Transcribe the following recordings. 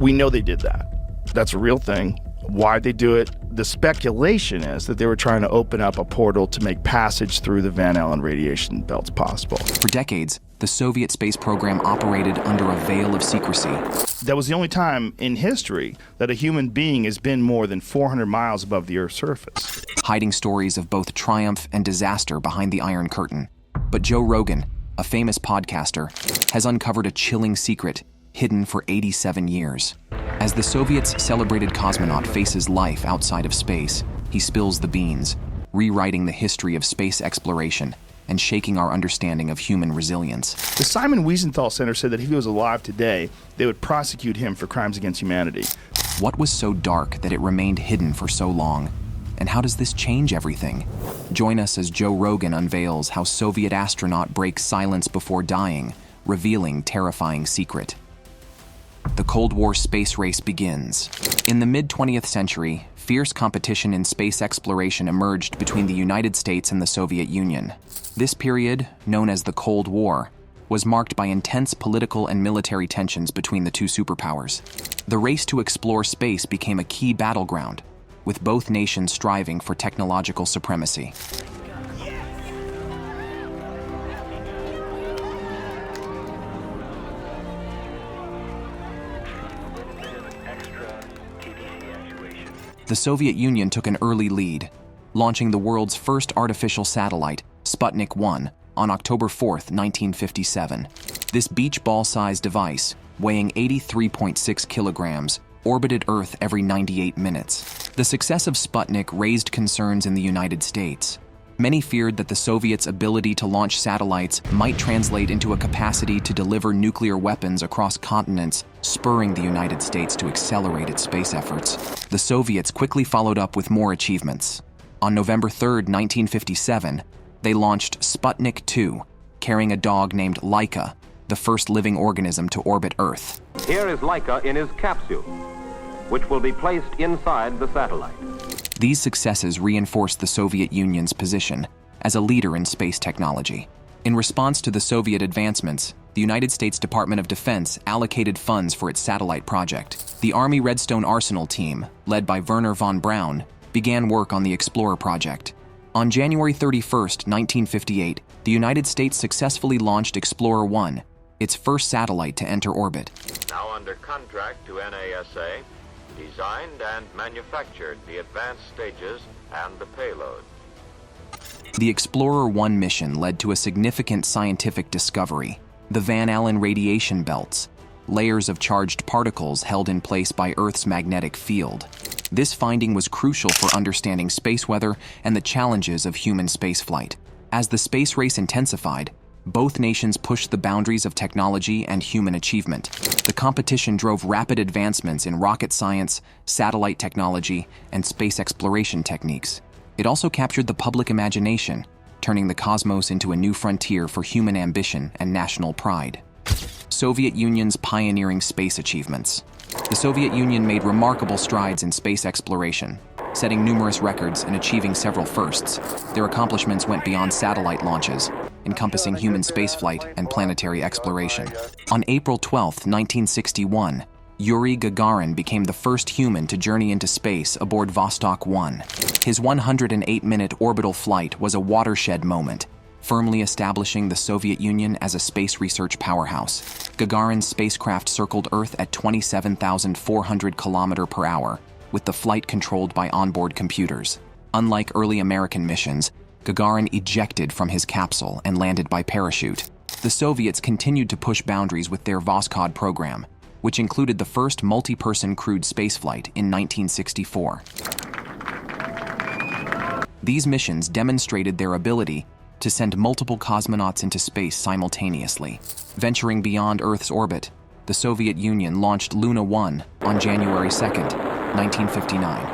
We know they did that. That's a real thing. Why'd they do it? The speculation is that they were trying to open up a portal to make passage through the Van Allen radiation belts possible. For decades, the Soviet space program operated under a veil of secrecy. That was the only time in history that a human being has been more than 400 miles above the Earth's surface. Hiding stories of both triumph and disaster behind the Iron Curtain. But Joe Rogan, a famous podcaster, has uncovered a chilling secret hidden for 87 years. As the Soviets' celebrated cosmonaut faces life outside of space, he spills the beans, rewriting the history of space exploration and shaking our understanding of human resilience. The Simon Wiesenthal Center said that if he was alive today, they would prosecute him for crimes against humanity. What was so dark that it remained hidden for so long? And how does this change everything? Join us as Joe Rogan unveils how Soviet astronaut breaks silence before dying, revealing terrifying secret. The Cold War space race begins. In the mid-20th century, fierce competition in space exploration emerged between the United States and the Soviet Union. This period, known as the Cold War, was marked by intense political and military tensions between the two superpowers. The race to explore space became a key battleground, with both nations striving for technological supremacy. The Soviet Union took an early lead, launching the world's first artificial satellite, Sputnik 1, on October 4, 1957. This beach ball-sized device, weighing 83.6 kilograms, orbited Earth every 98 minutes. The success of Sputnik raised concerns in the United States. Many feared that the Soviets' ability to launch satellites might translate into a capacity to deliver nuclear weapons across continents, spurring the United States to accelerate its space efforts. The Soviets quickly followed up with more achievements. On November 3, 1957, they launched Sputnik 2, carrying a dog named Laika, the first living organism to orbit Earth. Here is Laika in his capsule, which will be placed inside the satellite. These successes reinforced the Soviet Union's position as a leader in space technology. In response to the Soviet advancements, the United States Department of Defense allocated funds for its satellite project. The Army Redstone Arsenal team, led by Wernher von Braun, began work on the Explorer project. On January 31, 1958, the United States successfully launched Explorer 1, its first satellite to enter orbit. Now under contract to NASA, designed and manufactured the advanced stages and the payload. The Explorer 1 mission led to a significant scientific discovery: the Van Allen radiation belts, layers of charged particles held in place by Earth's magnetic field. This finding was crucial for understanding space weather and the challenges of human spaceflight. As the space race intensified, both nations pushed the boundaries of technology and human achievement. The competition drove rapid advancements in rocket science, satellite technology, and space exploration techniques. It also captured the public imagination, turning the cosmos into a new frontier for human ambition and national pride. Soviet Union's pioneering space achievements. The Soviet Union made remarkable strides in space exploration, setting numerous records and achieving several firsts. Their accomplishments went beyond satellite launches, encompassing human spaceflight and planetary exploration. On April 12, 1961, Yuri Gagarin became the first human to journey into space aboard Vostok 1. His 108-minute orbital flight was a watershed moment, firmly establishing the Soviet Union as a space research powerhouse. Gagarin's spacecraft circled Earth at 27,400 km/h, with the flight controlled by onboard computers. Unlike early American missions, Gagarin ejected from his capsule and landed by parachute. The Soviets continued to push boundaries with their Voskhod program, which included the first multi-person crewed spaceflight in 1964. These missions demonstrated their ability to send multiple cosmonauts into space simultaneously. Venturing beyond Earth's orbit, the Soviet Union launched Luna 1 on January 2, 1959.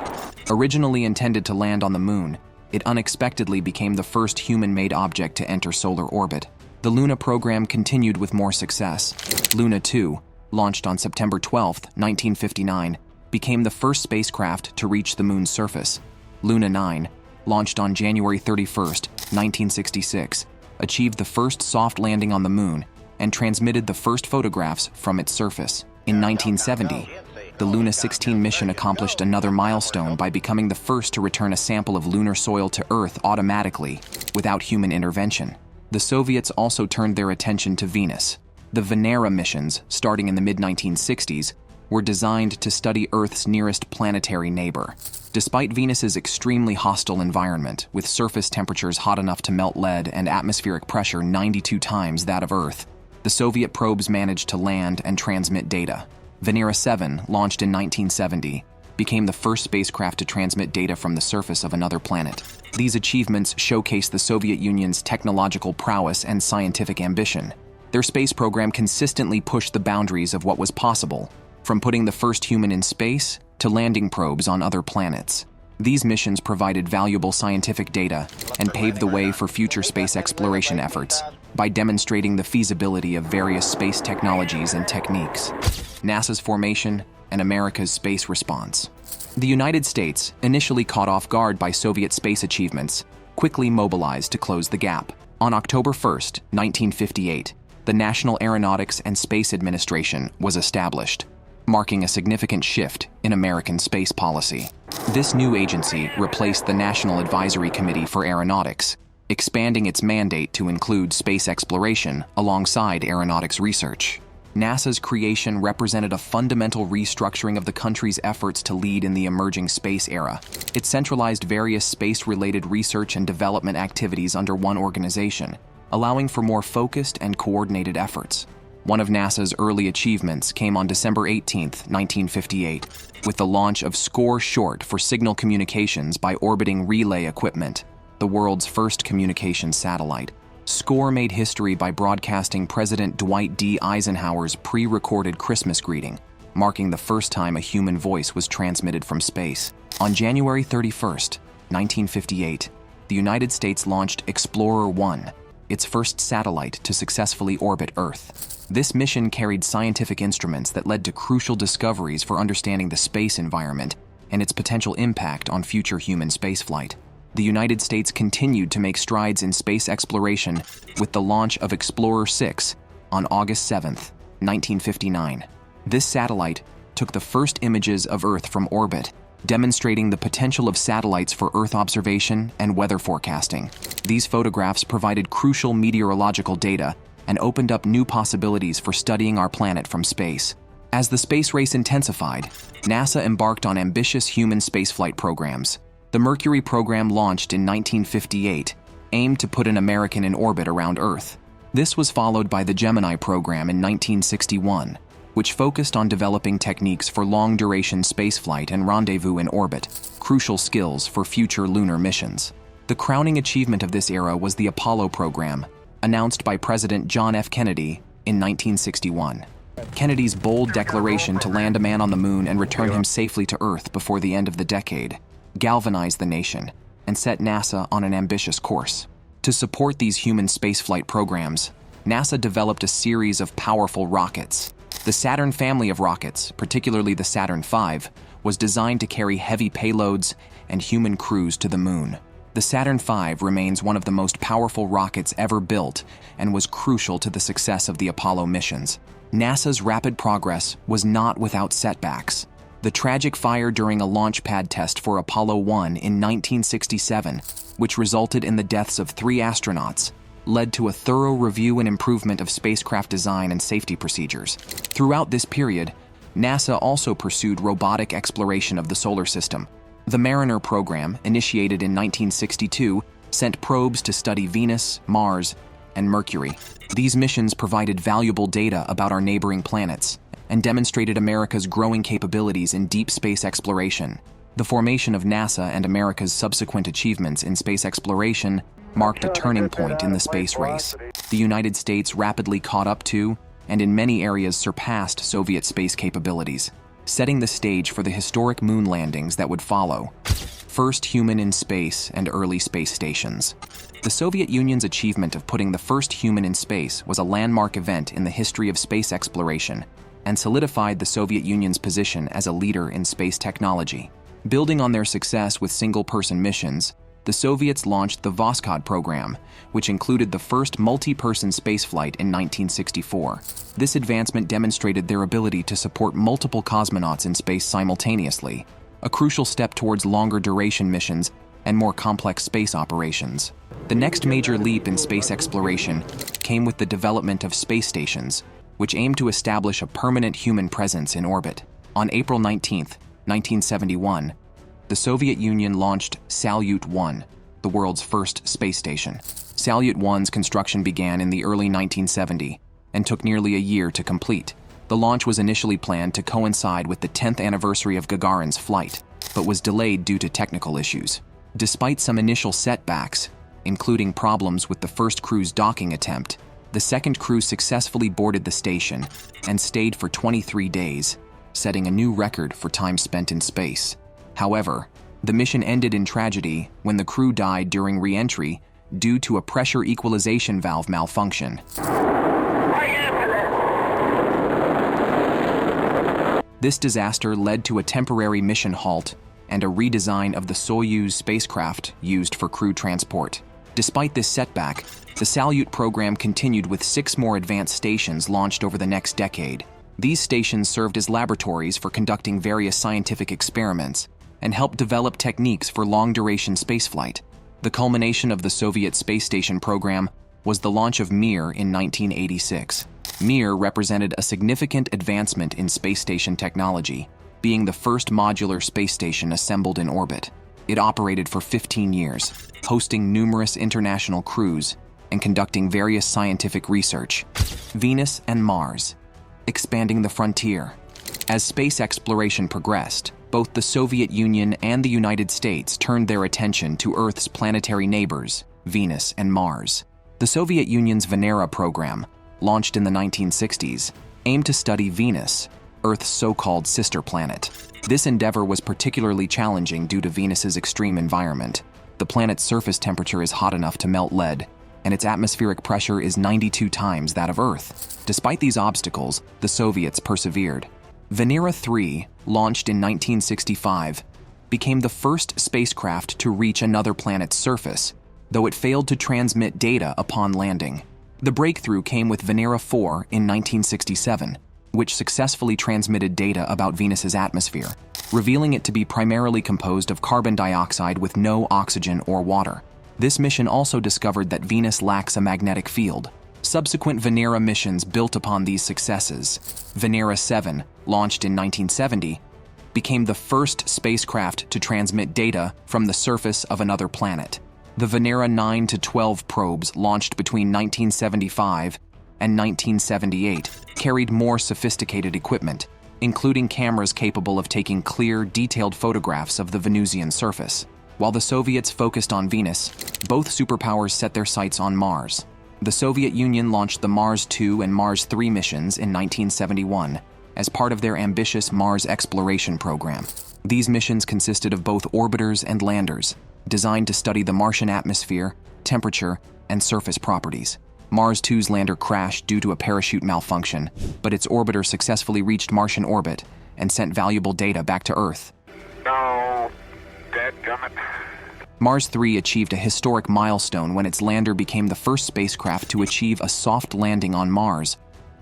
Originally intended to land on the Moon, it unexpectedly became the first human-made object to enter solar orbit. The Luna program continued with more success. Luna 2, launched on September 12, 1959, became the first spacecraft to reach the Moon's surface. Luna 9, launched on January 31, 1966, achieved the first soft landing on the Moon and transmitted the first photographs from its surface. In 1970, the Luna 16 mission accomplished another milestone by becoming the first to return a sample of lunar soil to Earth automatically, without human intervention. The Soviets also turned their attention to Venus. The Venera missions, starting in the mid-1960s, were designed to study Earth's nearest planetary neighbor. Despite Venus's extremely hostile environment, with surface temperatures hot enough to melt lead and atmospheric pressure 92 times that of Earth, the Soviet probes managed to land and transmit data. Venera 7, launched in 1970, became the first spacecraft to transmit data from the surface of another planet. These achievements showcase the Soviet Union's technological prowess and scientific ambition. Their space program consistently pushed the boundaries of what was possible, from putting the first human in space to landing probes on other planets. These missions provided valuable scientific data and paved the way for future space exploration efforts by demonstrating the feasibility of various space technologies and techniques. NASA's formation and America's space response. The United States, initially caught off guard by Soviet space achievements, quickly mobilized to close the gap. On October 1, 1958, the National Aeronautics and Space Administration was established, marking a significant shift in American space policy. This new agency replaced the National Advisory Committee for Aeronautics, expanding its mandate to include space exploration alongside aeronautics research. NASA's creation represented a fundamental restructuring of the country's efforts to lead in the emerging space era. It centralized various space-related research and development activities under one organization, allowing for more focused and coordinated efforts. One of NASA's early achievements came on December 18, 1958, with the launch of SCORE Short for signal communications by orbiting relay equipment, the world's first communications satellite. SCORE made history by broadcasting President Dwight D. Eisenhower's pre-recorded Christmas greeting, marking the first time a human voice was transmitted from space. On January 31, 1958, the United States launched Explorer 1, its first satellite to successfully orbit Earth. This mission carried scientific instruments that led to crucial discoveries for understanding the space environment and its potential impact on future human spaceflight. The United States continued to make strides in space exploration with the launch of Explorer 6 on August 7, 1959. This satellite took the first images of Earth from orbit, demonstrating the potential of satellites for Earth observation and weather forecasting. These photographs provided crucial meteorological data and opened up new possibilities for studying our planet from space. As the space race intensified, NASA embarked on ambitious human spaceflight programs. The Mercury program, launched in 1958, aimed to put an American in orbit around Earth. This was followed by the Gemini program in 1961, which focused on developing techniques for long-duration spaceflight and rendezvous in orbit, crucial skills for future lunar missions. The crowning achievement of this era was the Apollo program, announced by President John F. Kennedy in 1961. Kennedy's bold declaration to land a man on the moon and return him safely to Earth before the end of the decade galvanized the nation and set NASA on an ambitious course. To support these human spaceflight programs, NASA developed a series of powerful rockets. The Saturn family of rockets, particularly the Saturn V, was designed to carry heavy payloads and human crews to the moon. The Saturn V remains one of the most powerful rockets ever built and was crucial to the success of the Apollo missions. NASA's rapid progress was not without setbacks. The tragic fire during a launch pad test for Apollo 1 in 1967, which resulted in the deaths of 3 astronauts, led to a thorough review and improvement of spacecraft design and safety procedures. Throughout this period, NASA also pursued robotic exploration of the solar system. The Mariner program, initiated in 1962, sent probes to study Venus, Mars, and Mercury. These missions provided valuable data about our neighboring planets and demonstrated America's growing capabilities in deep space exploration. The formation of NASA and America's subsequent achievements in space exploration marked a turning point in the space race. The United States rapidly caught up to, and in many areas surpassed, Soviet space capabilities, setting the stage for the historic moon landings that would follow. First human in space and early space stations. The Soviet Union's achievement of putting the first human in space was a landmark event in the history of space exploration and solidified the Soviet Union's position as a leader in space technology. Building on their success with single-person missions, the the Soviets launched the Voskhod program, which included the first multi-person spaceflight in 1964. This advancement demonstrated their ability to support multiple cosmonauts in space simultaneously, a crucial step towards longer duration missions and more complex space operations. The next major leap in space exploration came with the development of space stations, which aimed to establish a permanent human presence in orbit. On April 19, 1971, the Soviet Union launched Salyut 1, the world's first space station. Salyut 1's construction began in the early 1970s and took nearly a year to complete. The launch was initially planned to coincide with the 10th anniversary of Gagarin's flight, but was delayed due to technical issues. Despite some initial setbacks, including problems with the first crew's docking attempt, the second crew successfully boarded the station and stayed for 23 days, setting a new record for time spent in space. However, the mission ended in tragedy when the crew died during re-entry due to a pressure equalization valve malfunction. This disaster led to a temporary mission halt and a redesign of the Soyuz spacecraft used for crew transport. Despite this setback, the Salyut program continued with 6 more advanced stations launched over the next decade. These stations served as laboratories for conducting various scientific experiments and helped develop techniques for long-duration spaceflight. The culmination of the Soviet space station program was the launch of Mir in 1986. Mir represented a significant advancement in space station technology, being the first modular space station assembled in orbit. It operated for 15 years, hosting numerous international crews and conducting various scientific research. Venus and Mars, expanding the frontier. As space exploration progressed, both the Soviet Union and the United States turned their attention to Earth's planetary neighbors, Venus and Mars. The Soviet Union's Venera program, launched in the 1960s, aimed to study Venus, Earth's so-called sister planet. This endeavor was particularly challenging due to Venus's extreme environment. The planet's surface temperature is hot enough to melt lead, and its atmospheric pressure is 92 times that of Earth. Despite these obstacles, the Soviets persevered. Venera 3, launched in 1965, became the first spacecraft to reach another planet's surface, though it failed to transmit data upon landing. The breakthrough came with Venera 4 in 1967, which successfully transmitted data about Venus's atmosphere, revealing it to be primarily composed of carbon dioxide with no oxygen or water. This mission also discovered that Venus lacks a magnetic field. Subsequent Venera missions built upon these successes. Venera 7, launched in 1970, became the first spacecraft to transmit data from the surface of another planet. The Venera 9 to 12 probes launched between 1975 and 1978 carried more sophisticated equipment, including cameras capable of taking clear, detailed photographs of the Venusian surface. While the Soviets focused on Venus, both superpowers set their sights on Mars. The Soviet Union launched the Mars 2 and Mars 3 missions in 1971 as part of their ambitious Mars exploration program. These missions consisted of both orbiters and landers, designed to study the Martian atmosphere, temperature, and surface properties. Mars 2's lander crashed due to a parachute malfunction, but its orbiter successfully reached Martian orbit and sent valuable data back to Earth. No, dadgummit. Mars 3 achieved a historic milestone when its lander became the first spacecraft to achieve a soft landing on Mars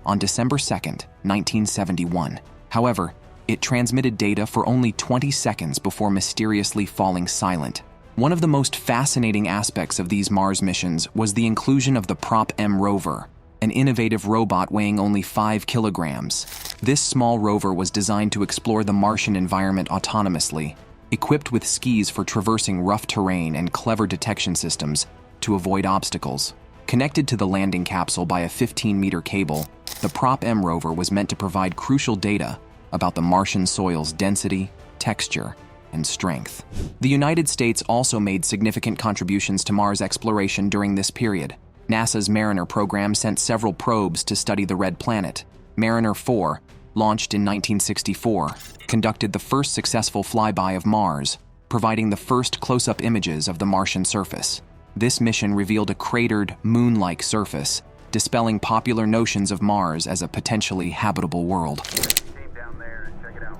on December 2, 1971. However, it transmitted data for only 20 seconds before mysteriously falling silent. One of the most fascinating aspects of these Mars missions was the inclusion of the Prop-M rover, an innovative robot weighing only 5 kilograms. This small rover was designed to explore the Martian environment autonomously, equipped with skis for traversing rough terrain and clever detection systems to avoid obstacles. Connected to the landing capsule by a 15-meter cable, the Prop-M rover was meant to provide crucial data about the Martian soil's density, texture, and strength. The United States also made significant contributions to Mars exploration during this period. NASA's Mariner program sent several probes to study the red planet. Mariner 4, launched in 1964, conducted the first successful flyby of Mars, providing the first close-up images of the Martian surface. This mission revealed a cratered, moon-like surface, dispelling popular notions of Mars as a potentially habitable world. Came down there and check it out.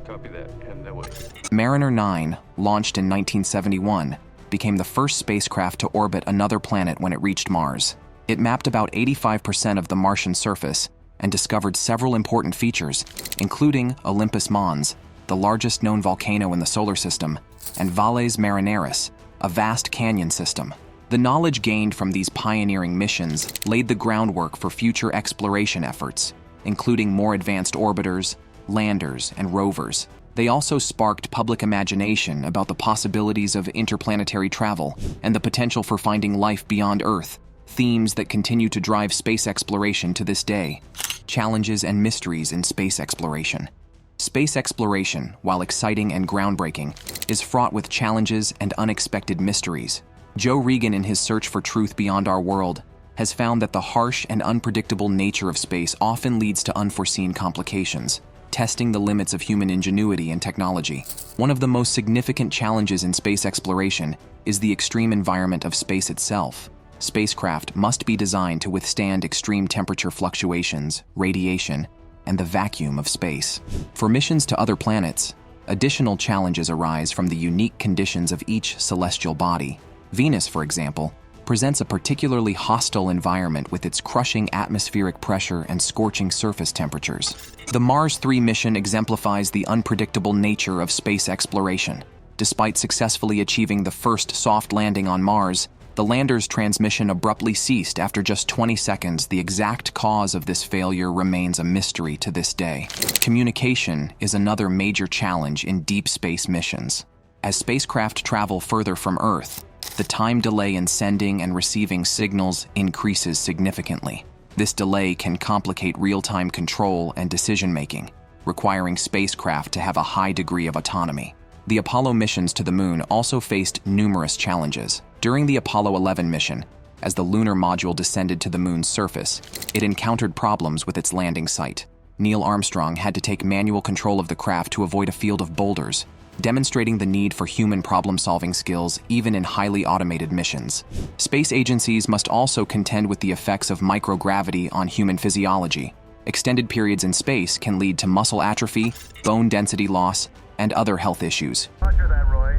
Copy that. Heading that way. Mariner 9, launched in 1971, became the first spacecraft to orbit another planet when it reached Mars. It mapped about 85% of the Martian surface and discovered several important features, including Olympus Mons, the largest known volcano in the solar system, and Valles Marineris, a vast canyon system. The knowledge gained from these pioneering missions laid the groundwork for future exploration efforts, including more advanced orbiters, landers, and rovers. They also sparked public imagination about the possibilities of interplanetary travel and the potential for finding life beyond Earth, themes that continue to drive space exploration to this day. Challenges and mysteries in space exploration. Space exploration, while exciting and groundbreaking, is fraught with challenges and unexpected mysteries. Joe Rogan, in his search for truth beyond our world, has found that the harsh and unpredictable nature of space often leads to unforeseen complications, testing the limits of human ingenuity and technology. One of the most significant challenges in space exploration is the extreme environment of space itself. Spacecraft must be designed to withstand extreme temperature fluctuations, radiation, and the vacuum of space. For missions to other planets, additional challenges arise from the unique conditions of each celestial body. Venus, for example, presents a particularly hostile environment with its crushing atmospheric pressure and scorching surface temperatures. The Mars 3 mission exemplifies the unpredictable nature of space exploration. Despite successfully achieving the first soft landing on Mars, the lander's transmission abruptly ceased after just 20 seconds. The exact cause of this failure remains a mystery to this day. Communication is another major challenge in deep space missions. As spacecraft travel further from Earth, the time delay in sending and receiving signals increases significantly. This delay can complicate real-time control and decision-making, requiring spacecraft to have a high degree of autonomy. The Apollo missions to the Moon also faced numerous challenges. During the Apollo 11 mission, as the lunar module descended to the Moon's surface, it encountered problems with its landing site. Neil Armstrong had to take manual control of the craft to avoid a field of boulders, demonstrating the need for human problem-solving skills even in highly automated missions. Space agencies must also contend with the effects of microgravity on human physiology. Extended periods in space can lead to muscle atrophy, bone density loss, and other health issues. Roger that, Roy.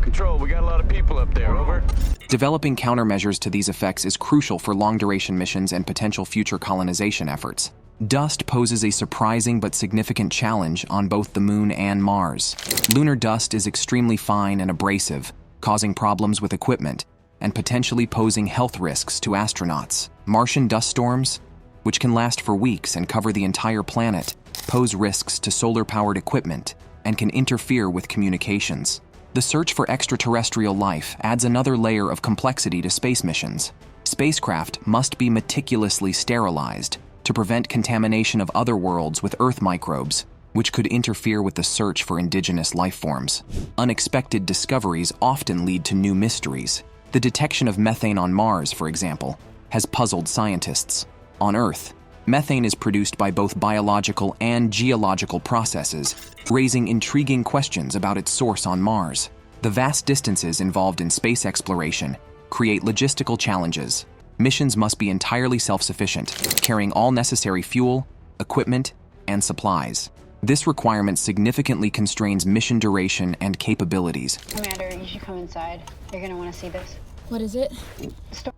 Control, we got a lot of people up there, over. Developing countermeasures to these effects is crucial for long-duration missions and potential future colonization efforts. Dust poses a surprising but significant challenge on both the Moon and Mars. Lunar dust is extremely fine and abrasive, causing problems with equipment and potentially posing health risks to astronauts. Martian dust storms, which can last for weeks and cover the entire planet, pose risks to solar-powered equipment and can interfere with communications. The search for extraterrestrial life adds another layer of complexity to space missions. Spacecraft must be meticulously sterilized to prevent contamination of other worlds with Earth microbes, which could interfere with the search for indigenous life forms. Unexpected discoveries often lead to new mysteries. The detection of methane on Mars, for example, has puzzled scientists. On Earth, methane is produced by both biological and geological processes, raising intriguing questions about its source on Mars. The vast distances involved in space exploration create logistical challenges. Missions must be entirely self-sufficient, carrying all necessary fuel, equipment, and supplies. This requirement significantly constrains mission duration and capabilities. Commander, you should come inside. You're gonna want to see this. What is it?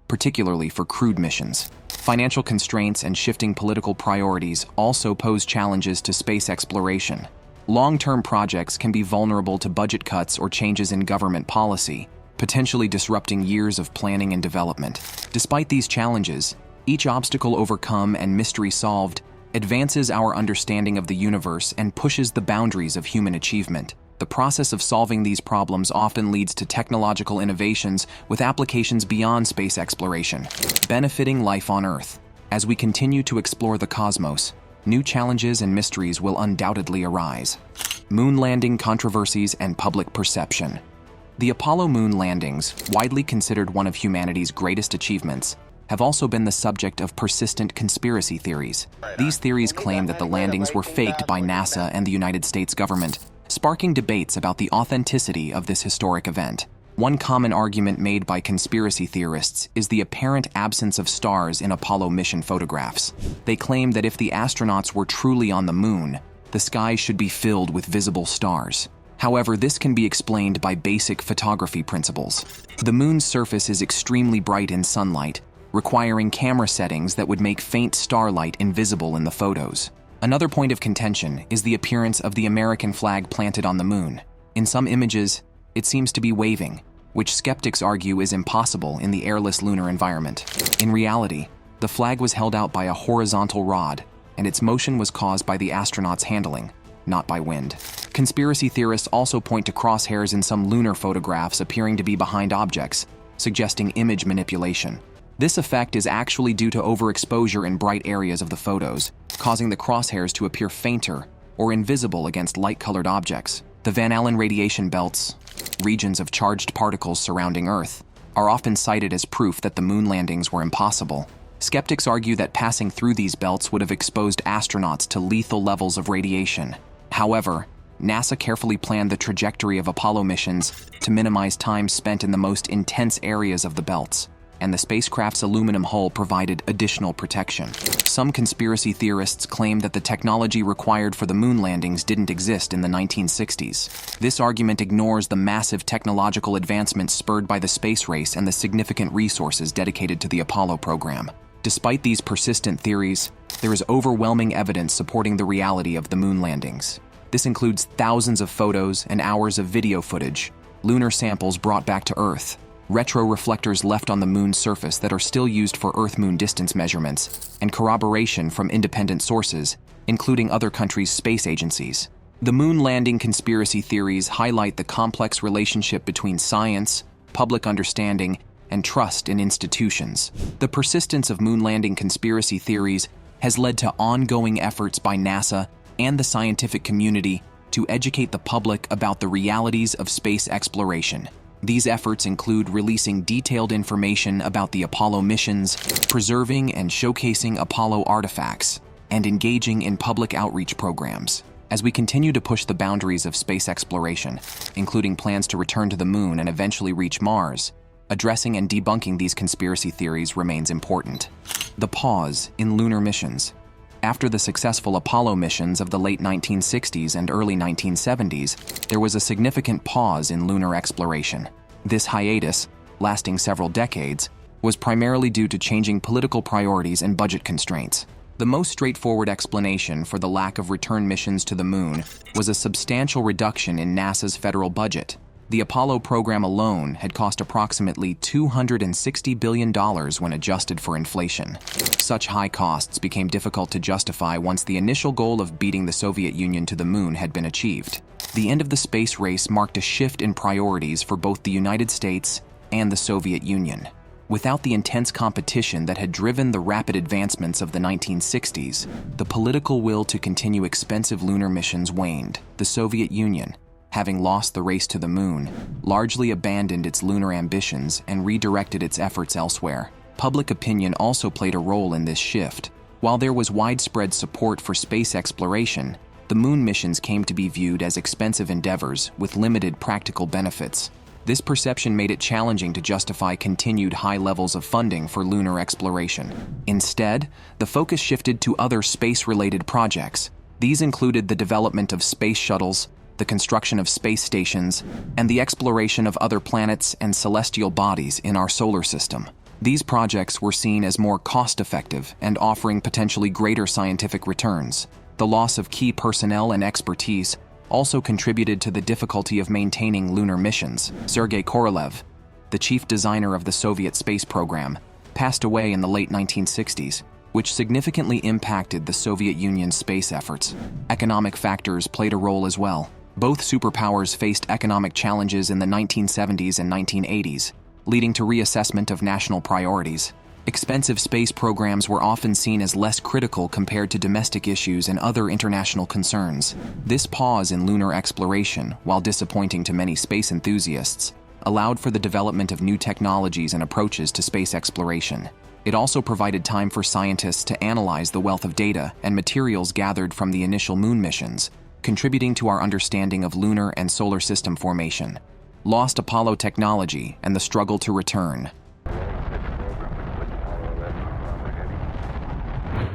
Particularly for crewed missions. Financial constraints and shifting political priorities also pose challenges to space exploration. Long-term projects can be vulnerable to budget cuts or changes in government policy, potentially disrupting years of planning and development. Despite these challenges, each obstacle overcome and mystery solved advances our understanding of the universe and pushes the boundaries of human achievement. The process of solving these problems often leads to technological innovations with applications beyond space exploration, benefiting life on Earth. As we continue to explore the cosmos, new challenges and mysteries will undoubtedly arise. Moon landing controversies and public perception. The Apollo moon landings, widely considered one of humanity's greatest achievements, have also been the subject of persistent conspiracy theories. These theories claim that the landings were faked by NASA and the United States government, sparking debates about the authenticity of this historic event. One common argument made by conspiracy theorists is the apparent absence of stars in Apollo mission photographs. They claim that if the astronauts were truly on the moon, the skies should be filled with visible stars. However, this can be explained by basic photography principles. The moon's surface is extremely bright in sunlight, requiring camera settings that would make faint starlight invisible in the photos. Another point of contention is the appearance of the American flag planted on the moon. In some images, it seems to be waving, which skeptics argue is impossible in the airless lunar environment. In reality, the flag was held out by a horizontal rod, and its motion was caused by the astronauts' handling, not by wind. Conspiracy theorists also point to crosshairs in some lunar photographs appearing to be behind objects, suggesting image manipulation. This effect is actually due to overexposure in bright areas of the photos, causing the crosshairs to appear fainter or invisible against light-colored objects. The Van Allen radiation belts, regions of charged particles surrounding Earth, are often cited as proof that the moon landings were impossible. Skeptics argue that passing through these belts would have exposed astronauts to lethal levels of radiation. However, NASA carefully planned the trajectory of Apollo missions to minimize time spent in the most intense areas of the belts, and the spacecraft's aluminum hull provided additional protection. Some conspiracy theorists claim that the technology required for the moon landings didn't exist in the 1960s. This argument ignores the massive technological advancements spurred by the space race and the significant resources dedicated to the Apollo program. Despite these persistent theories, there is overwhelming evidence supporting the reality of the moon landings. This includes thousands of photos and hours of video footage, lunar samples brought back to Earth, retroreflectors left on the moon's surface that are still used for Earth-Moon distance measurements, and corroboration from independent sources, including other countries' space agencies. The moon landing conspiracy theories highlight the complex relationship between science, public understanding, and trust in institutions. The persistence of moon landing conspiracy theories has led to ongoing efforts by NASA and the scientific community to educate the public about the realities of space exploration. These efforts include releasing detailed information about the Apollo missions, preserving and showcasing Apollo artifacts, and engaging in public outreach programs. As we continue to push the boundaries of space exploration, including plans to return to the moon and eventually reach Mars, addressing and debunking these conspiracy theories remains important. The pause in lunar missions. After the successful Apollo missions of the late 1960s and early 1970s, there was a significant pause in lunar exploration. This hiatus, lasting several decades, was primarily due to changing political priorities and budget constraints. The most straightforward explanation for the lack of return missions to the moon was a substantial reduction in NASA's federal budget. The Apollo program alone had cost approximately $260 billion when adjusted for inflation. Such high costs became difficult to justify once the initial goal of beating the Soviet Union to the moon had been achieved. The end of the space race marked a shift in priorities for both the United States and the Soviet Union. Without the intense competition that had driven the rapid advancements of the 1960s, the political will to continue expensive lunar missions waned. The Soviet Union, having lost the race to the moon, largely abandoned its lunar ambitions and redirected its efforts elsewhere. Public opinion also played a role in this shift. While there was widespread support for space exploration, the moon missions came to be viewed as expensive endeavors with limited practical benefits. This perception made it challenging to justify continued high levels of funding for lunar exploration. Instead, the focus shifted to other space-related projects. These included the development of space shuttles, the construction of space stations, and the exploration of other planets and celestial bodies in our solar system. These projects were seen as more cost-effective and offering potentially greater scientific returns. The loss of key personnel and expertise also contributed to the difficulty of maintaining lunar missions. Sergei Korolev, the chief designer of the Soviet space program, passed away in the late 1960s, which significantly impacted the Soviet Union's space efforts. Economic factors played a role as well. Both superpowers faced economic challenges in the 1970s and 1980s, leading to reassessment of national priorities. Expensive space programs were often seen as less critical compared to domestic issues and other international concerns. This pause in lunar exploration, while disappointing to many space enthusiasts, allowed for the development of new technologies and approaches to space exploration. It also provided time for scientists to analyze the wealth of data and materials gathered from the initial moon missions, contributing to our understanding of lunar and solar system formation. Lost Apollo technology and the struggle to return.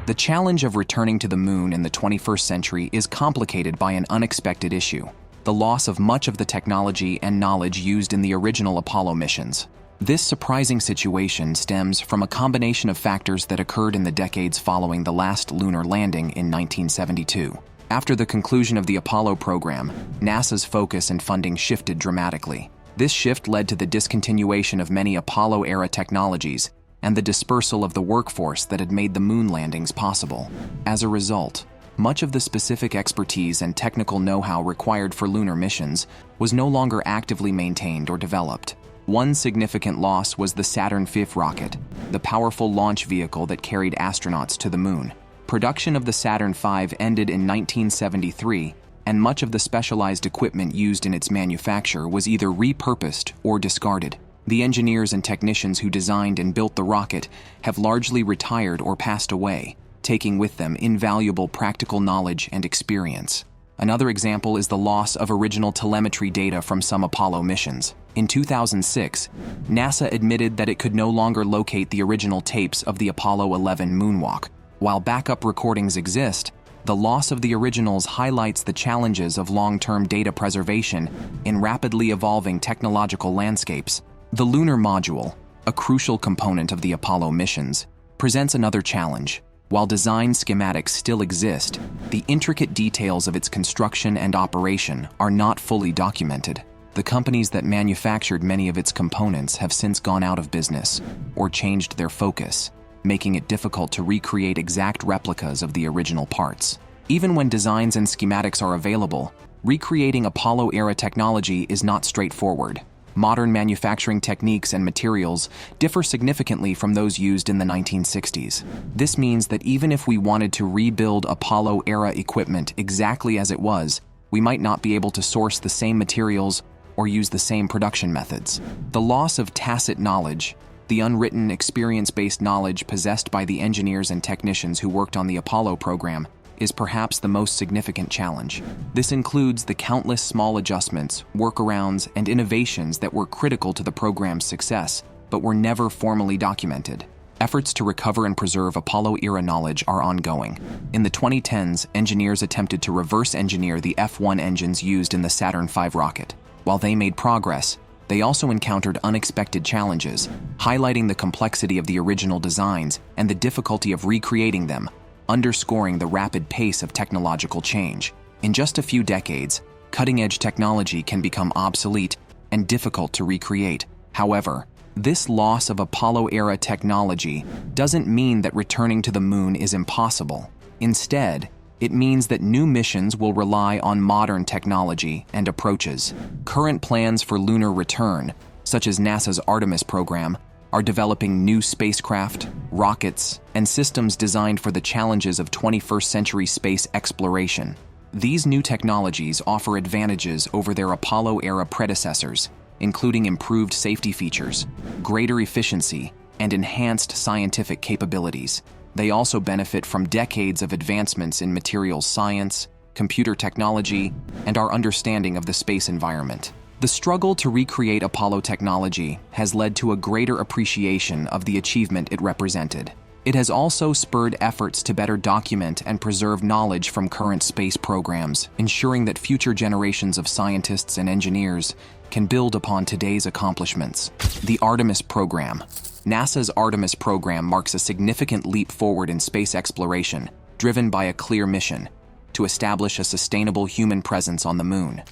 The challenge of returning to the moon in the 21st century is complicated by an unexpected issue: the loss of much of the technology and knowledge used in the original Apollo missions. This surprising situation stems from a combination of factors that occurred in the decades following the last lunar landing in 1972. After the conclusion of the Apollo program, NASA's focus and funding shifted dramatically. This shift led to the discontinuation of many Apollo-era technologies and the dispersal of the workforce that had made the moon landings possible. As a result, much of the specific expertise and technical know-how required for lunar missions was no longer actively maintained or developed. One significant loss was the Saturn V rocket, the powerful launch vehicle that carried astronauts to the moon. Production of the Saturn V ended in 1973, and much of the specialized equipment used in its manufacture was either repurposed or discarded. The engineers and technicians who designed and built the rocket have largely retired or passed away, taking with them invaluable practical knowledge and experience. Another example is the loss of original telemetry data from some Apollo missions. In 2006, NASA admitted that it could no longer locate the original tapes of the Apollo 11 moonwalk. While backup recordings exist, the loss of the originals highlights the challenges of long-term data preservation in rapidly evolving technological landscapes. The lunar module, a crucial component of the Apollo missions, presents another challenge. While design schematics still exist, the intricate details of its construction and operation are not fully documented. The companies that manufactured many of its components have since gone out of business or changed their focus, making it difficult to recreate exact replicas of the original parts. Even when designs and schematics are available, recreating Apollo-era technology is not straightforward. Modern manufacturing techniques and materials differ significantly from those used in the 1960s. This means that even if we wanted to rebuild Apollo-era equipment exactly as it was, we might not be able to source the same materials or use the same production methods. The loss of tacit knowledge, the unwritten, experience-based knowledge possessed by the engineers and technicians who worked on the Apollo program, is perhaps the most significant challenge. This includes the countless small adjustments, workarounds, and innovations that were critical to the program's success, but were never formally documented. Efforts to recover and preserve Apollo-era knowledge are ongoing. In the 2010s, engineers attempted to reverse engineer the F-1 engines used in the Saturn V rocket. While they made progress, they also encountered unexpected challenges, highlighting the complexity of the original designs and the difficulty of recreating them, underscoring the rapid pace of technological change. In just a few decades, cutting-edge technology can become obsolete and difficult to recreate. However, this loss of Apollo-era technology doesn't mean that returning to the moon is impossible. Instead, it means that new missions will rely on modern technology and approaches. Current plans for lunar return, such as NASA's Artemis program, are developing new spacecraft, rockets, and systems designed for the challenges of 21st century space exploration. These new technologies offer advantages over their Apollo-era predecessors, including improved safety features, greater efficiency, and enhanced scientific capabilities. They also benefit from decades of advancements in materials science, computer technology, and our understanding of the space environment. The struggle to recreate Apollo technology has led to a greater appreciation of the achievement it represented. It has also spurred efforts to better document and preserve knowledge from current space programs, ensuring that future generations of scientists and engineers can build upon today's accomplishments. The Artemis program. NASA's Artemis program marks a significant leap forward in space exploration, driven by a clear mission: to establish a sustainable human presence on the moon.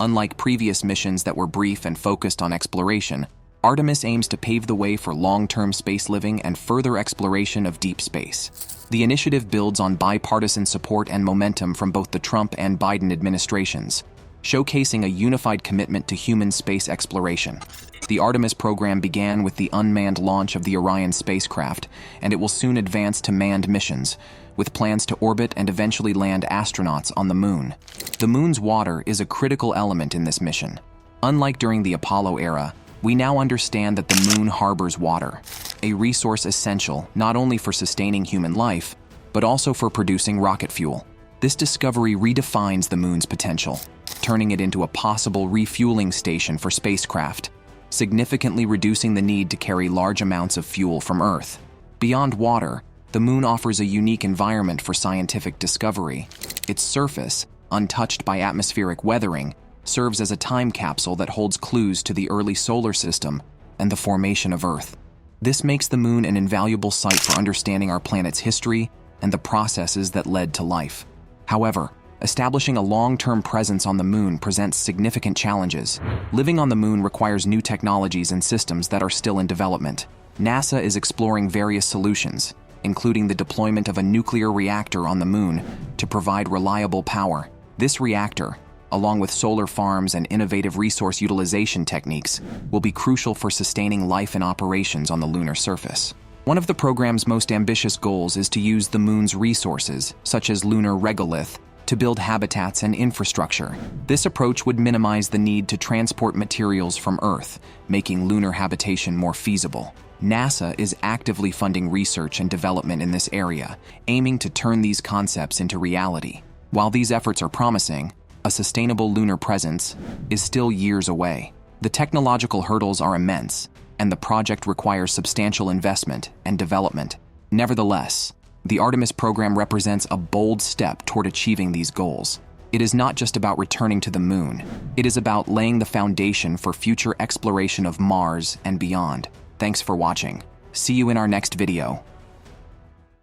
Unlike previous missions that were brief and focused on exploration, Artemis aims to pave the way for long-term space living and further exploration of deep space. The initiative builds on bipartisan support and momentum from both the Trump and Biden administrations, showcasing a unified commitment to human space exploration. The Artemis program began with the unmanned launch of the Orion spacecraft, and it will soon advance to manned missions, with plans to orbit and eventually land astronauts on the moon. The moon's water is a critical element in this mission. Unlike during the Apollo era, we now understand that the moon harbors water, a resource essential not only for sustaining human life, but also for producing rocket fuel. This discovery redefines the moon's potential, turning it into a possible refueling station for spacecraft, significantly reducing the need to carry large amounts of fuel from Earth. Beyond water, The moon offers a unique environment for scientific discovery. Its surface, untouched by atmospheric weathering, serves as a time capsule that holds clues to the early solar system and the formation of Earth. This makes the moon an invaluable site for understanding our planet's history and the processes that led to life. However, establishing a long-term presence on the moon presents significant challenges. Living on the moon requires new technologies and systems that are still in development. NASA is exploring various solutions, including the deployment of a nuclear reactor on the moon to provide reliable power. This reactor, along with solar farms and innovative resource utilization techniques, will be crucial for sustaining life and operations on the lunar surface. One of the program's most ambitious goals is to use the moon's resources, such as lunar regolith, to build habitats and infrastructure. This approach would minimize the need to transport materials from Earth, making lunar habitation more feasible. NASA is actively funding research and development in this area, aiming to turn these concepts into reality. While these efforts are promising, a sustainable lunar presence is still years away. The technological hurdles are immense, and the project requires substantial investment and development. Nevertheless, the Artemis program represents a bold step toward achieving these goals. It is not just about returning to the moon. It is about laying the foundation for future exploration of Mars and beyond. Thanks for watching. See you in our next video.